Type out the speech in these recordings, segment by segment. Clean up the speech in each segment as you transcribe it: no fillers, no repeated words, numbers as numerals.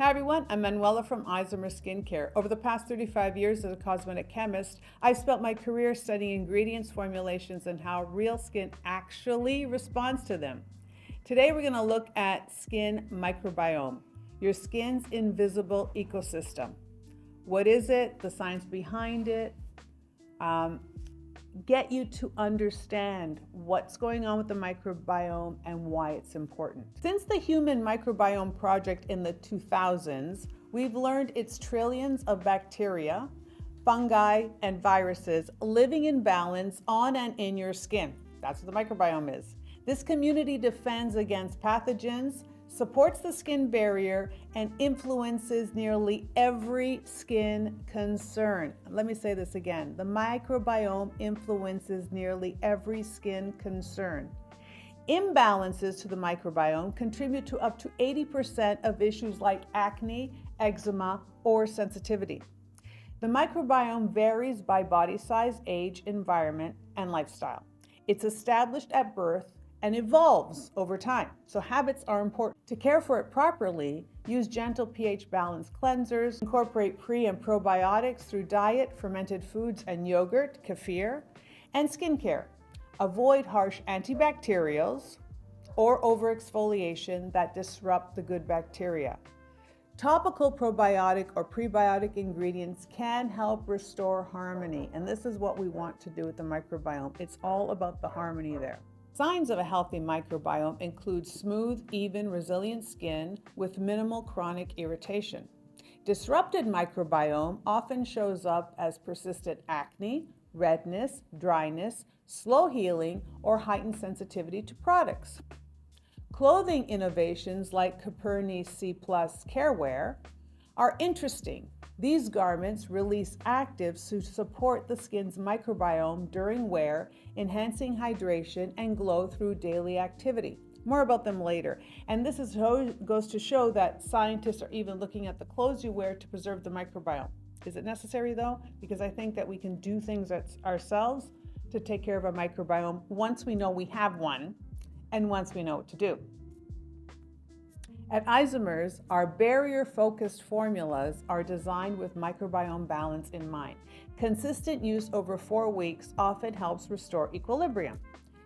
Hi everyone, I'm Manuela from ISOMERS Skincare. Over the past 35 years as a cosmetic chemist, I've spent my career studying ingredients, formulations, and how real skin actually responds to them. Today we're going to look at skin microbiome, your skin's invisible ecosystem. What is it? The science behind it. Get you to understand what's going on with the microbiome and why it's important. Since the Human Microbiome Project in the 2000s, we've learned it's trillions of bacteria, fungi, and viruses living in balance on and in your skin. That's what the microbiome is. This community defends against pathogens, supports the skin barrier, and influences nearly every skin concern. Let me say this again. The microbiome influences nearly every skin concern. Imbalances to the microbiome contribute to up to 80% of issues like acne, eczema, or sensitivity. The microbiome varies by body size, age, environment, and lifestyle. It's established at birth and evolves over time, so habits are important. To care for it properly, use gentle pH balanced cleansers, incorporate pre and probiotics through diet, fermented foods, and yogurt, kefir, and skincare. Avoid harsh antibacterials or over-exfoliation that disrupt the good bacteria. Topical probiotic or prebiotic ingredients can help restore harmony, and this is what we want to do with the microbiome. It's all about the harmony there. Signs of a healthy microbiome include smooth, even, resilient skin with minimal chronic irritation. Disrupted microbiome often shows up as persistent acne, redness, dryness, slow healing, or heightened sensitivity to products. Clothing innovations like Coperni C+ Carewear are interesting. These garments release actives to support the skin's microbiome during wear, enhancing hydration and glow through daily activity. More about them later. And this goes to show that scientists are even looking at the clothes you wear to preserve the microbiome. Is it necessary though? Because I think that we can do things ourselves to take care of our microbiome once we know we have one and once we know what to do. At ISOMERS, our barrier-focused formulas are designed with microbiome balance in mind. Consistent use over 4 weeks often helps restore equilibrium.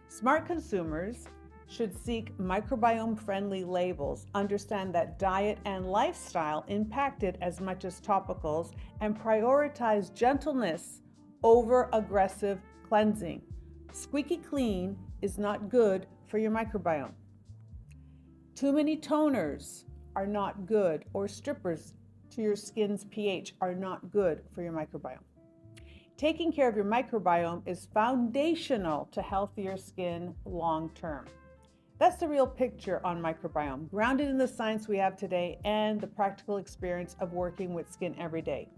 Smart consumers should seek microbiome-friendly labels, understand that diet and lifestyle impact it as much as topicals, and prioritize gentleness over aggressive cleansing. Squeaky clean is not good for your microbiome. Too many toners are not good, or strippers to your skin's pH are not good for your microbiome. Taking care of your microbiome is foundational to healthier skin long term. That's the real picture on microbiome, grounded in the science we have today and the practical experience of working with skin every day.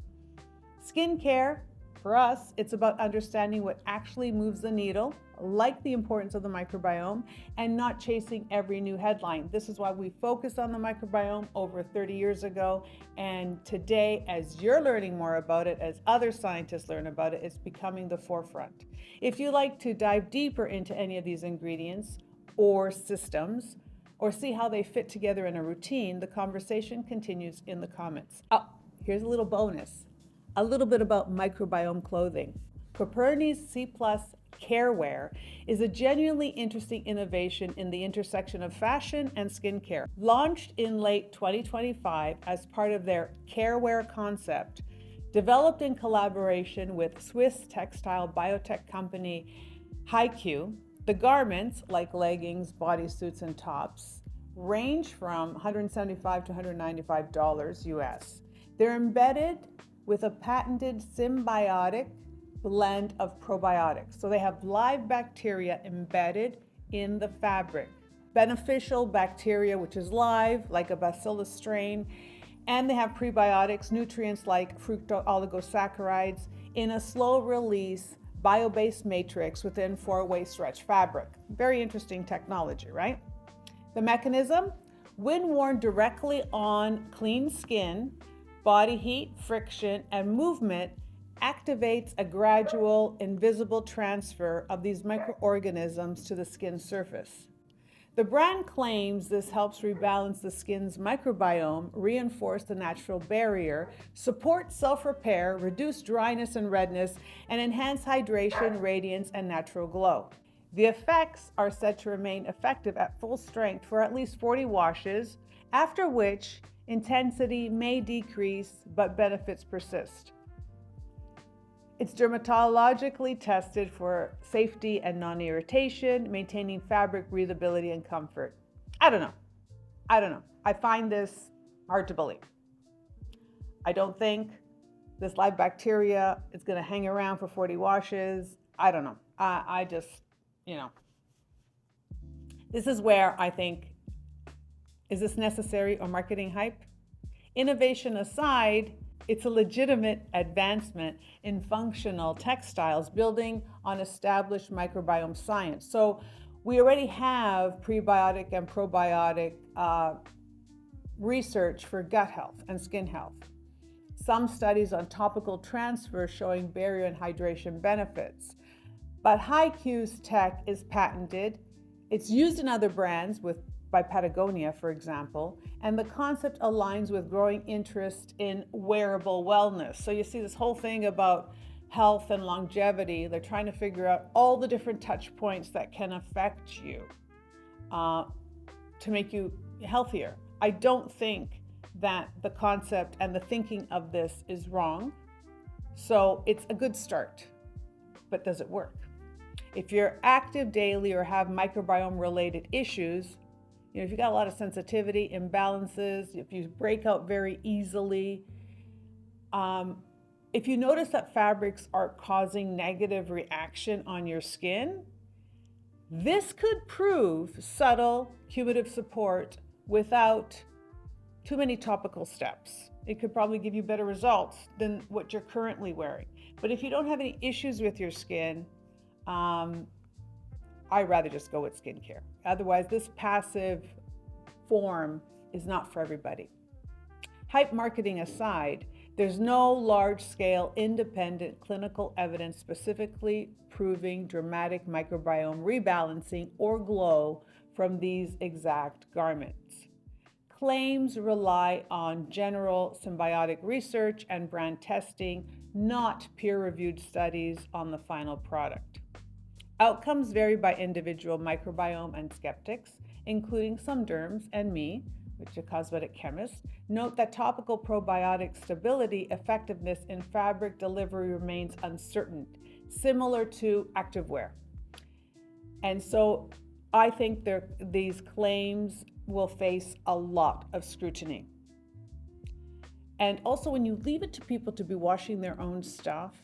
Skincare, for us, it's about understanding what actually moves the needle, like the importance of the microbiome, and not chasing every new headline. This is why we focused on the microbiome over 30 years ago, and today, as you're learning more about it, as other scientists learn about it, it's becoming the forefront. If you like to dive deeper into any of these ingredients or systems, or see how they fit together in a routine, the conversation continues in the comments. Oh, here's a little bonus. A little bit about microbiome clothing. Coperni's C+ Carewear is a genuinely interesting innovation in the intersection of fashion and skincare. Launched in late 2025 as part of their Carewear concept, developed in collaboration with Swiss textile biotech company HiQ, the garments, like leggings, bodysuits, and tops, range from $175 to $195 US. They're embedded with a patented symbiotic blend of probiotics. So they have live bacteria embedded in the fabric. Beneficial bacteria, which is live, like a bacillus strain, and they have prebiotics, nutrients like fructooligosaccharides in a slow release bio-based matrix within 4-way stretch fabric. Very interesting technology, right? The mechanism, when worn directly on clean skin, body heat, friction, and movement activates a gradual, invisible transfer of these microorganisms to the skin surface. The brand claims this helps rebalance the skin's microbiome, reinforce the natural barrier, support self-repair, reduce dryness and redness, and enhance hydration, radiance, and natural glow. The effects are said to remain effective at full strength for at least 40 washes, after which intensity may decrease, but benefits persist. It's dermatologically tested for safety and non-irritation, maintaining fabric breathability and comfort. I don't know. I find this hard to believe. I don't think this live bacteria is going to hang around for 40 washes. I don't know. I just, this is where I think, is this necessary or marketing hype? Innovation aside, it's a legitimate advancement in functional textiles, building on established microbiome science. So we already have prebiotic and probiotic research for gut health and skin health. Some studies on topical transfer showing barrier and hydration benefits. But HiQ's tech is patented. It's used in other brands by Patagonia, for example, and the concept aligns with growing interest in wearable wellness. So you see this whole thing about health and longevity. They're trying to figure out all the different touch points that can affect you to make you healthier. I don't think that the concept and the thinking of this is wrong. So it's a good start, but does it work? If you're active daily or have microbiome related issues, if you got a lot of sensitivity, imbalances, if you break out very easily, if you notice that fabrics are causing negative reaction on your skin, this could prove subtle cumulative support without too many topical steps. It could probably give you better results than what you're currently wearing. But if you don't have any issues with your skin, I'd rather just go with skincare. Otherwise, this passive form is not for everybody. Hype marketing aside, there's no large-scale independent clinical evidence specifically proving dramatic microbiome rebalancing or glow from these exact garments. Claims rely on general symbiotic research and brand testing, not peer-reviewed studies on the final product. Outcomes vary by individual microbiome and skeptics, including some derms and me, which is a cosmetic chemist. Note that topical probiotic stability effectiveness in fabric delivery remains uncertain, similar to activewear. And so I think these claims will face a lot of scrutiny. And also when you leave it to people to be washing their own stuff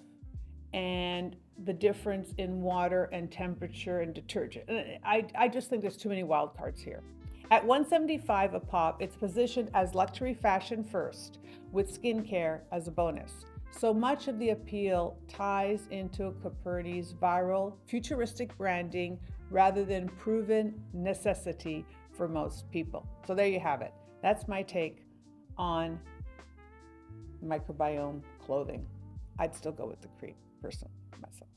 and the difference in water and temperature and detergent, I just think there's too many wild cards here. At $175 a pop, it's positioned as luxury fashion first, with skincare as a bonus. So much of the appeal ties into Coperni's viral, futuristic branding rather than proven necessity for most people. So there you have it. That's my take on microbiome clothing. I'd still go with the cream, personally, myself.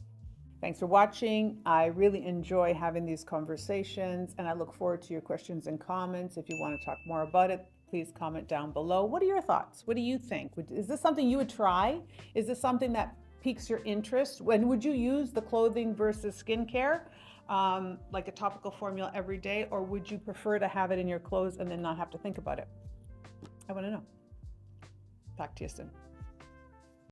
Thanks for watching. I really enjoy having these conversations, and I look forward to your questions and comments. If you want to talk more about it, please comment down below. What are your thoughts? What do you think? Is this something you would try? Is this something that piques your interest? When would you use the clothing versus skincare, like a topical formula every day, or would you prefer to have it in your clothes and then not have to think about it? I want to know. Talk to you soon.